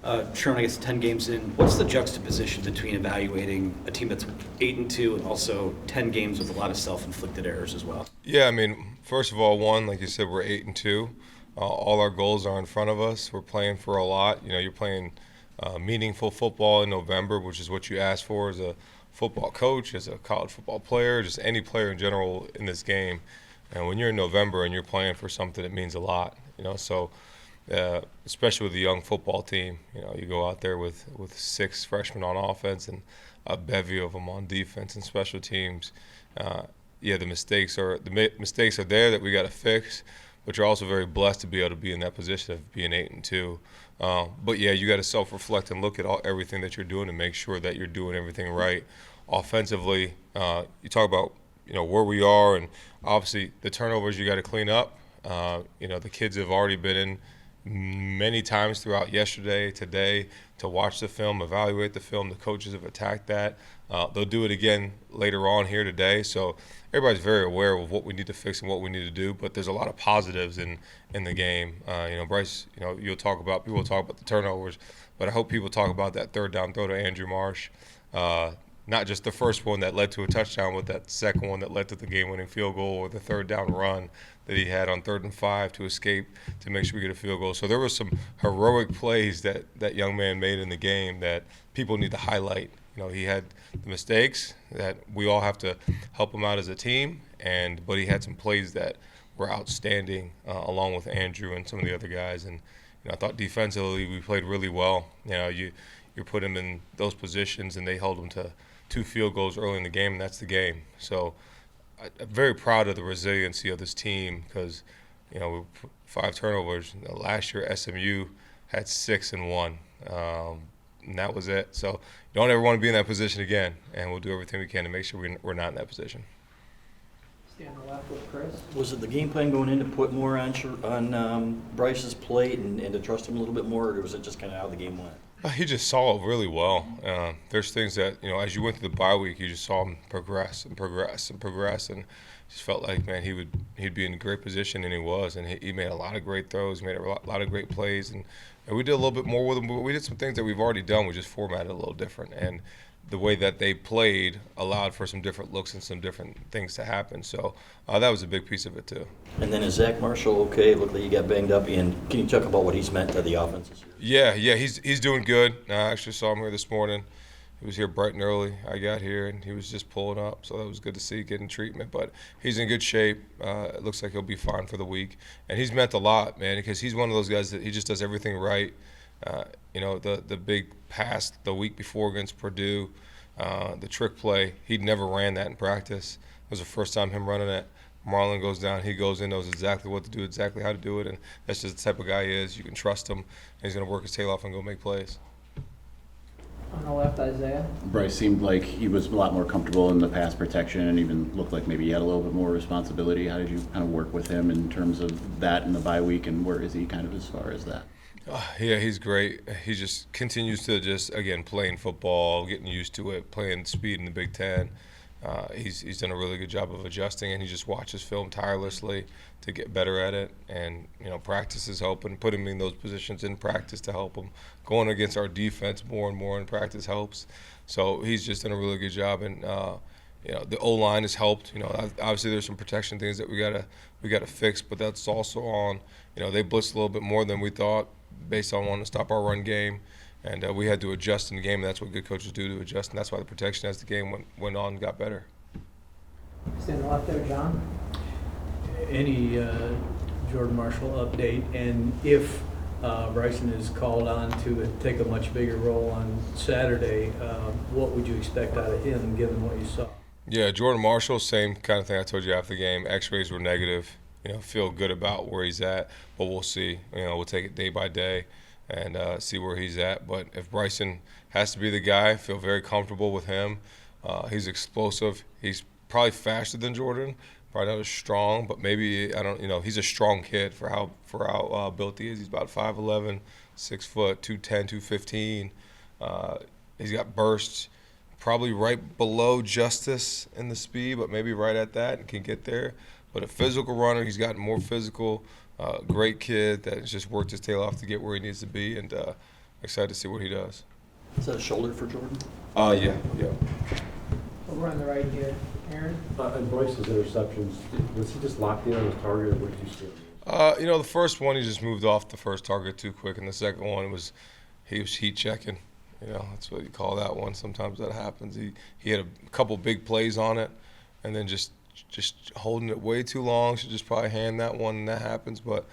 Sherrone, I guess 10 games in, what's the juxtaposition between evaluating a team that's 8-2 and also 10 games with a lot of self-inflicted errors as well? Yeah, I mean, first of all, one, like you said, we're 8-2. All our goals are in front of us. We're playing for a lot. You know, you're playing meaningful football in November, which is what you ask for as a football coach, as a college football player, just any player in general in this game. And when you're in November and you're playing for something, it means a lot. You know, so especially with a young football team, you know, you go out there with 6 freshmen on offense and a bevy of them on defense and special teams. Yeah, the mistakes are there that we got to fix, but you're also very blessed to be able to be in that position of being 8-2. But yeah, you got to self-reflect and look at everything that you're doing and make sure that you're doing everything right. Offensively, you talk about where we are, and obviously the turnovers you got to clean up. The kids have already been in many times throughout yesterday, today, to watch the film, evaluate the film. The coaches have attacked that. They'll do it again later on here today. So everybody's very aware of what we need to fix and what we need to do. But there's a lot of positives in the game. Bryce, people will talk about the turnovers, but I hope people talk about that third down throw to Andrew Marsh. Not just the first one that led to a touchdown, but that second one that led to the game-winning field goal, or the third down run that he had on 3rd and 5 to escape to make sure we get a field goal. So there were some heroic plays that young man made in the game that people need to highlight. He had the mistakes that we all have to help him out as a team, but he had some plays that were outstanding along with Andrew and some of the other guys. And I thought defensively we played really well. You put him in those positions and they held him to 2 field goals early in the game, and that's the game. So I'm very proud of the resiliency of this team because, 5 turnovers. Last year SMU had 6 and 1, and that was it. So you don't ever want to be in that position again, and we'll do everything we can to make sure we're not in that position. Stay on the left with Chris. Was it the game plan going in to put more on Bryce's plate and to trust him a little bit more, or was it just kind of how the game went? He just saw it really well. There's things that, as you went through the bye week, you just saw him progress and progress and progress, and just felt like, man, he'd be in a great position, and he was. And he made a lot of great throws, made a lot of great plays, and we did a little bit more with him. But we did some things that we've already done. We just formatted a little different, and the way that they played allowed for some different looks and some different things to happen. So that was a big piece of it too. And then is Zach Marshall okay? It looked like he got banged up. And can you talk about what he's meant to the offense this year? Yeah, he's doing good. I actually saw him here this morning. He was here bright and early. I got here and he was just pulling up, so that was good to see, getting treatment. But he's in good shape. It looks like he'll be fine for the week. And he's meant a lot, man, because he's one of those guys that he just does everything right. The big pass the week before against Purdue, the trick play, he'd never ran that in practice. It was the first time him running it. Marlon goes down, he goes in, knows exactly what to do, exactly how to do it, and that's just the type of guy he is. You can trust him, and he's going to work his tail off and go make plays. On the left, Isaiah. Bryce seemed like he was a lot more comfortable in the pass protection and even looked like maybe he had a little bit more responsibility. How did you kind of work with him in terms of that in the bye week, and where is he kind of as far as that? Yeah, he's great. He just continues to again, playing football, getting used to it, playing speed in the Big Ten. He's done a really good job of adjusting, and he just watches film tirelessly to get better at it. And, practice is helping. Put him in those positions in practice to help him. Going against our defense more and more in practice helps. So he's just done a really good job. And, the O-line has helped. Obviously there's some protection things that we gotta fix, but that's also on, they blitzed a little bit more than we thought based on wanting to stop our run game. And we had to adjust in the game, and that's what good coaches do, to adjust, and that's why the protection as the game went on got better. Stay on the left there, John. Any Jordan Marshall update, and if Bryson is called on to take a much bigger role on Saturday, what would you expect out of him given what you saw? Yeah, Jordan Marshall, same kind of thing I told you after the game. X-rays were negative. Feel good about where he's at, but we'll see. We'll take it day by day and see where he's at. But if Bryson has to be the guy, I feel very comfortable with him. He's explosive. He's probably faster than Jordan, probably not as strong, but maybe, he's a strong kid for how built he is. He's about 5'11", 6 foot, 210, 215. He's got bursts, probably right below Justice in the speed, but maybe right at that and can get there. But a physical runner, he's gotten more physical. Great kid that has just worked his tail off to get where he needs to be. And excited to see what he does. Is that a shoulder for Jordan? Yeah. Over on the right here, Aaron. And Bryce's interceptions, was he just locked in on his target, or what did you see? The first one he just moved off the first target too quick, and the second one he was heat checking. That's what you call that one. Sometimes that happens. He had a couple big plays on it, and then just holding it way too long. Should just probably hand that one, and that happens. But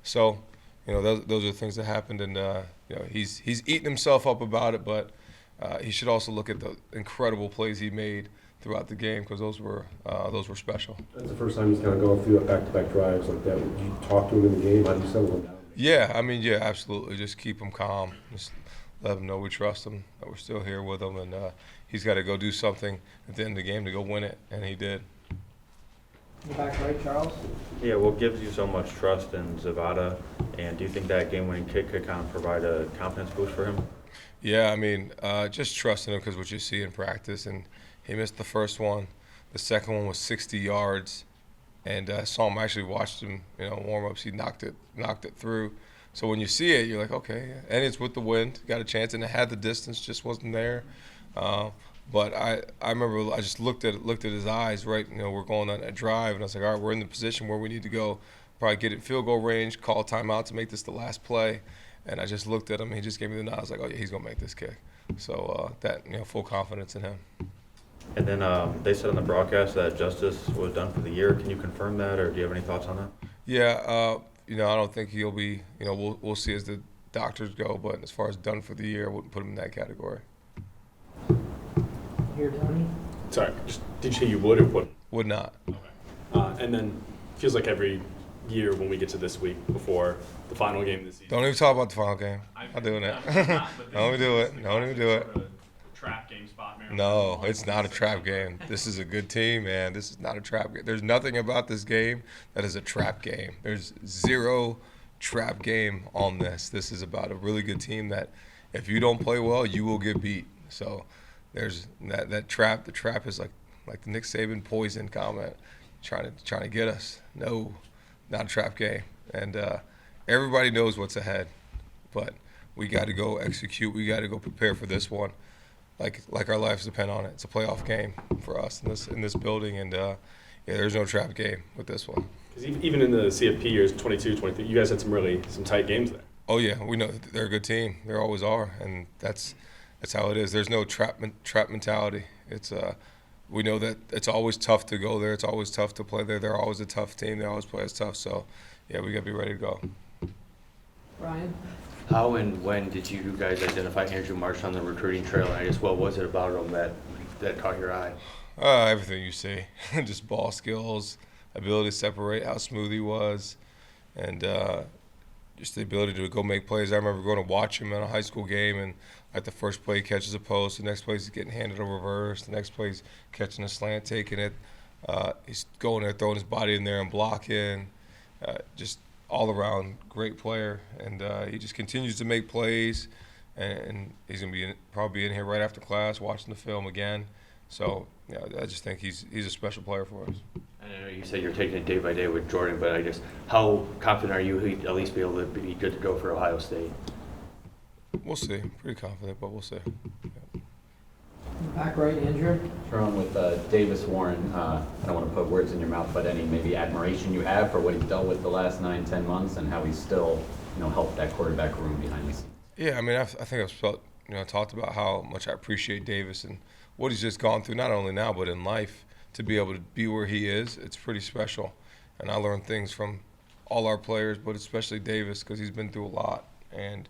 so, those are things that happened, and he's eating himself up about it. But he should also look at the incredible plays he made throughout the game, because those were special. That's the first time he's kind of going through back-to-back drives like that. Did you talk to him in the game? How do you settle him down? Yeah, absolutely. Just keep him calm. Just let him know we trust him, that we're still here with him, and he's got to go do something at the end of the game to go win it, and he did. In the back right, Charles. Yeah, what gives you so much trust in Zavada, and do you think that game-winning kick could kind of provide a confidence boost for him? Yeah, just trusting him because what you see in practice, and he missed the first one. The second one was 60 yards, and I saw him, actually watched him, warm-ups. He knocked it through. So when you see it, you're like, okay. And it's with the wind, got a chance, and it had the distance, just wasn't there. But I remember I just looked at his eyes, right? We're going on that drive, and I was like, all right, we're in the position where we need to go, probably get it field goal range, call a timeout to make this the last play. And I just looked at him, and he just gave me the nod. I was like, oh yeah, he's gonna make this kick. So full confidence in him. And then they said on the broadcast that Justice was done for the year. Can you confirm that, or do you have any thoughts on that? Yeah, I don't think he'll be. We'll see as the doctors go. But as far as done for the year, I wouldn't put him in that category. Here, Tony. Sorry, did you say you would or wouldn't? Would not. Okay. And then feels like every year when we get to this week before the final game of the season. Don't even talk about the final game. I'm doing it. Don't even do it. Don't even do it. Trap game spot, Maryland. No, it's not a trap game. This is a good team, man. This is not a trap game. There's nothing about this game that is a trap game. There's zero trap game on this. This is about a really good team that if you don't play well, you will get beat. So there's that trap. The trap is like the Nick Saban poison comment, trying to get us. No, not a trap game. And everybody knows what's ahead, but we got to go execute. We got to go prepare for this one. Like our lives depend on it. It's a playoff game for us in this building, and there's no trap game with this one. Because even in the CFP years, 22, 23, you guys had some tight games there. Oh yeah, we know they're a good team. They always are, and that's how it is. There's no trap mentality. It's we know that it's always tough to go there. It's always tough to play there. They're always a tough team. They always play us tough. So yeah, we gotta be ready to go. Ryan. How and when did you guys identify Andrew Marsh on the recruiting trail? And I guess what was it about him that caught your eye? Everything you see, just ball skills, ability to separate, how smooth he was, and just the ability to go make plays. I remember going to watch him in a high school game, and like the first play he catches a post, the next play he's getting handed a reverse, the next play he's catching a slant, taking it. He's going there, throwing his body in there and blocking. Just all around great player, and he just continues to make plays, and he's gonna be probably in here right after class watching the film again. So I just think he's a special player for us. I know you said you're taking it day by day with Jordan, but I guess how confident are you he'd at least be able to be good to go for Ohio State? We'll see. Pretty confident, but we'll see. In the back right, Andrew. Sherrone, with Davis Warren, I don't want to put words in your mouth, but any maybe admiration you have for what he's dealt with the last 9-10 months and how he's still, helped that quarterback room behind the scenes. Yeah, I think I've felt, talked about how much I appreciate Davis and what he's just gone through, not only now but in life, to be able to be where he is. It's pretty special, and I learned things from all our players, but especially Davis because he's been through a lot, and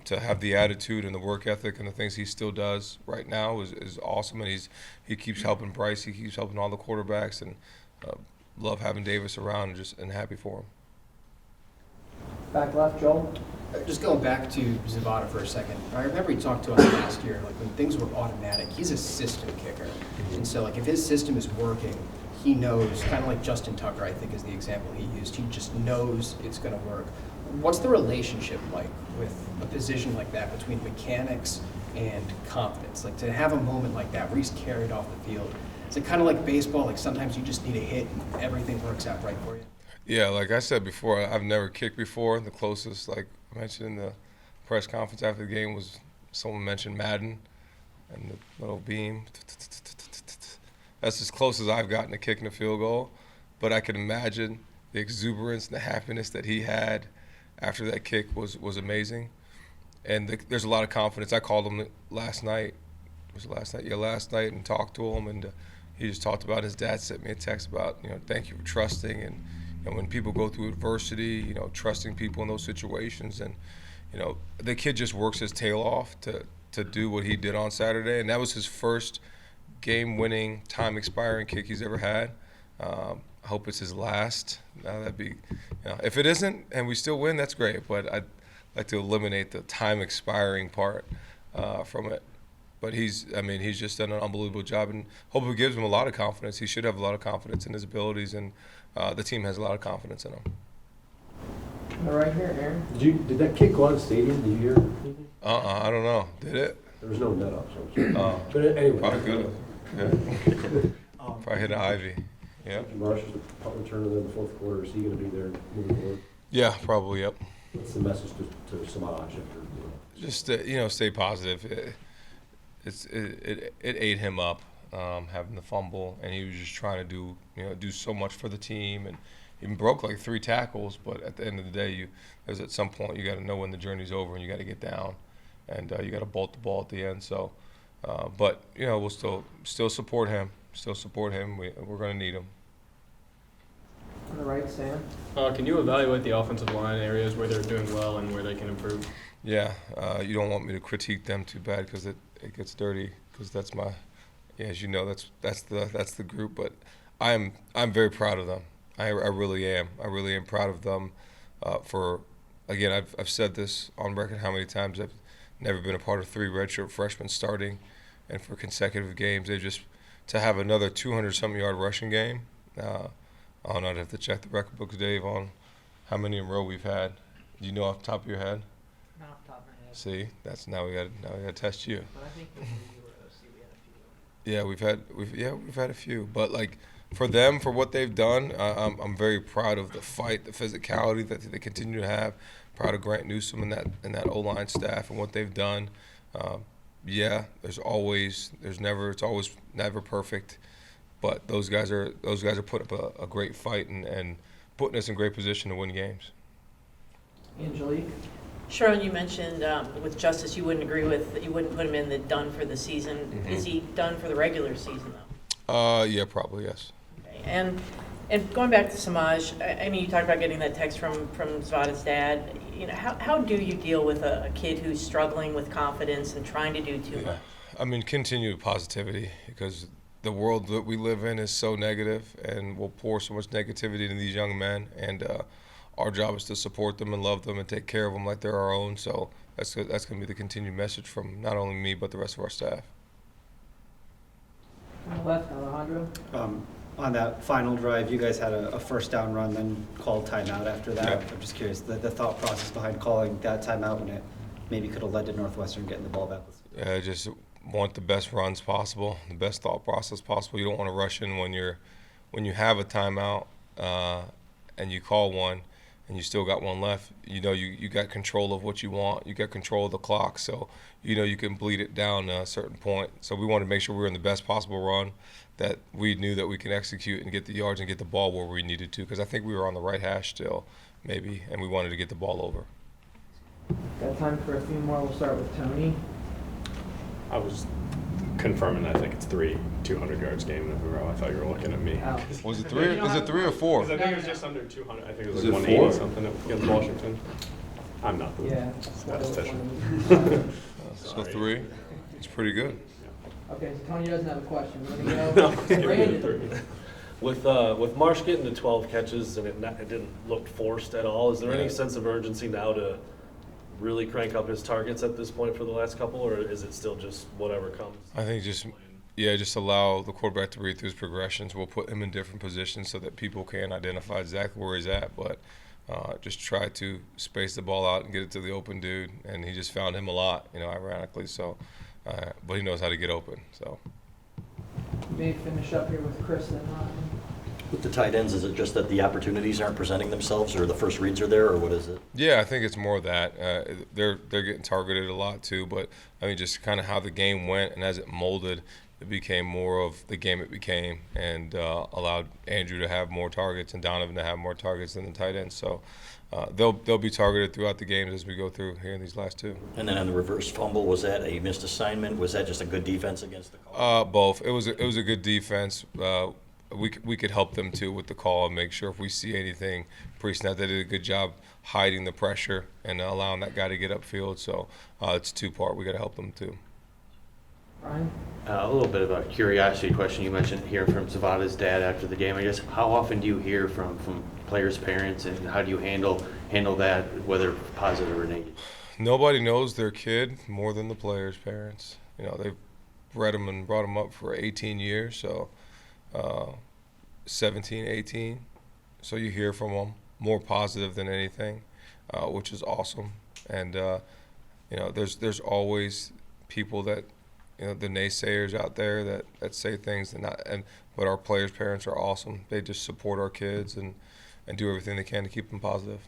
to have the attitude and the work ethic and the things he still does right now is awesome, and he keeps helping Bryce, he keeps helping all the quarterbacks, and love having Davis around and happy for him. Back left, Joel. Just going back to Zavada for a second, I remember he talked to us last year, like when things were automatic, he's a system kicker. And so like if his system is working, he knows, kind of like Justin Tucker, I think is the example he used, he just knows it's going to work. What's the relationship like with a position like that between mechanics and confidence? Like to have a moment like that where he's carried off the field, is it kind of like baseball, like sometimes you just need a hit and everything works out right for you? Yeah, like I said before, I've never kicked before. The closest, like I mentioned in the press conference after the game was someone mentioned Madden and the little beam. That's as close as I've gotten to kicking a field goal, but I can imagine the exuberance and the happiness that he had after that kick was amazing. And there's a lot of confidence. I called him last night. Was it last night? Yeah, last night, and talked to him, and he just talked about his dad sent me a text about, thank you for trusting, and when people go through adversity, trusting people in those situations, and the kid just works his tail off to do what he did on Saturday, and that was his first game-winning, time-expiring kick he's ever had. I hope it's his last. That'd be, if it isn't and we still win, that's great. But I'd like to eliminate the time-expiring part from it. But he's just done an unbelievable job, and hopefully gives him a lot of confidence. He should have a lot of confidence in his abilities, and the team has a lot of confidence in him. Right here, Aaron. Did that kick go out of the stadium? Did you hear anything? I don't know. Did it? There was no net up, so I'm sorry. But anyway. Probably could have. Yeah. Probably hit an ivy. Yeah. Marshall's the punt returner in the fourth quarter. Is he going to be there moving forward? Yeah, probably. Yep. What's the message to Samaj? Just stay positive. It ate him up having the fumble, and he was just trying to do so much for the team, and even broke like 3 tackles. But at the end of the day, there's at some point you got to know when the journey's over, and you got to get down, and you got to bolt the ball at the end. So, but we'll still support him. Still support him. We're going to need him. On the right, Sam. Can you evaluate the offensive line areas where they're doing well and where they can improve? Yeah, you don't want me to critique them too bad because it gets dirty. Because that's my, as you know, that's the group. But I'm very proud of them. I really am. I really am proud of them. Again, I've said this on record how many times. I've never been a part of 3 redshirt freshmen starting, and for consecutive games, to have another 200-something yard rushing game. I'd have to check the record books, Dave, on how many in a row we've had. Do you know off the top of your head? Not off the top of my head. See, now we got to test you. But I think when you were OC, we had a few. Yeah, we've had a few. But like for them, for what they've done, I'm very proud of the fight, the physicality that they continue to have. Proud of Grant Newsome and that O-line staff and what they've done. It's always never perfect. But those guys are putting up a great fight and putting us in great position to win games. Angelique. Sherrone, you mentioned with Justice you wouldn't put him in the done for the season. Mm-hmm. Is he done for the regular season though? Yeah, probably yes. Okay. And going back to Samaj, I mean, you talked about getting that text from Zvada's dad. How do you deal with a kid who's struggling with confidence and trying to do too much? I mean, continue positivity because the world that we live in is so negative, and we'll pour so much negativity into these young men. And our job is to support them and love them and take care of them like they're our own. So that's going to be the continued message from not only me but the rest of our staff. On the left, Alejandro. On that final drive, you guys had a first down run, then called timeout after that. Yeah. I'm just curious, the thought process behind calling that timeout when it maybe could have led to Northwestern getting the ball back. Just want the best runs possible, the best thought process possible. You don't want to rush in when you have a timeout and you call one and you still got one left. You got control of what you want. You got control of the clock, so you can bleed it down to a certain point. So we wanted to make sure we were in the best possible run that we knew that we can execute and get the yards and get the ball where we needed to, because I think we were on the right hash still, maybe, and we wanted to get the ball over. Got time for a few more. We'll start with Tony. I was confirming that I think it's 3 200 yards game in a row. I thought you were looking at me. Oh. Was it 3? Is it 3 or 4? I think it was just under 200. I think it was Is like it 180 4? something against Washington. I'm not the Yeah. statistician. Let's go 3. It's pretty good. Okay, so Tony doesn't have a question. We're gonna No, go. just give me the Brandon. 3. With Marsh getting to 12 catches, I mean, it didn't look forced at all. Is there any Yeah. sense of urgency now to really crank up his targets at this point for the last couple, or is it still just whatever comes? I think just allow the quarterback to read through his progressions. We'll put him in different positions so that people can identify exactly where he's at, but just try to space the ball out and get it to the open dude, and he just found him a lot, ironically. So, but he knows how to get open. So. May finish up here with Chris and With the tight ends, is it just that the opportunities aren't presenting themselves, or the first reads are there, or what is it? Yeah, I think it's more that they're getting targeted a lot too. But I mean, just kind of how the game went, and as it molded, it became more of the game it became, and allowed Andrew to have more targets and Donovan to have more targets than the tight ends. So they'll be targeted throughout the games as we go through here in these last two. And then on the reverse fumble, was that a missed assignment? Was that just a good defense against the call? Both. It was a good defense. We could help them too with the call and make sure if we see anything pre-snap, they did a good job hiding the pressure and allowing that guy to get upfield. So it's two-part. We got to help them too. Brian? A little bit of a curiosity question. You mentioned hearing from Zavada's dad after the game. I guess how often do you hear from players' parents, and how do you handle that, whether positive or negative? Nobody knows their kid more than the players' parents. You know, they've bred them and brought them up for 18 years, so 17, 18. So you hear from them more positive than anything, which is awesome. And you know, there's always people that, you know, the naysayers out there that say things but our players' parents are awesome. They just support our kids and do everything they can to keep them positive.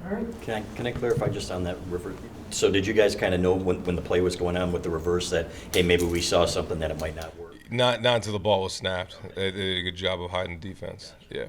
All right. Can I clarify just on that reverse? So did you guys kind of know when the play was going on with the reverse that, hey, maybe we saw something that it might not work? Not until the ball was snapped. They did a good job of hiding defense. Yeah.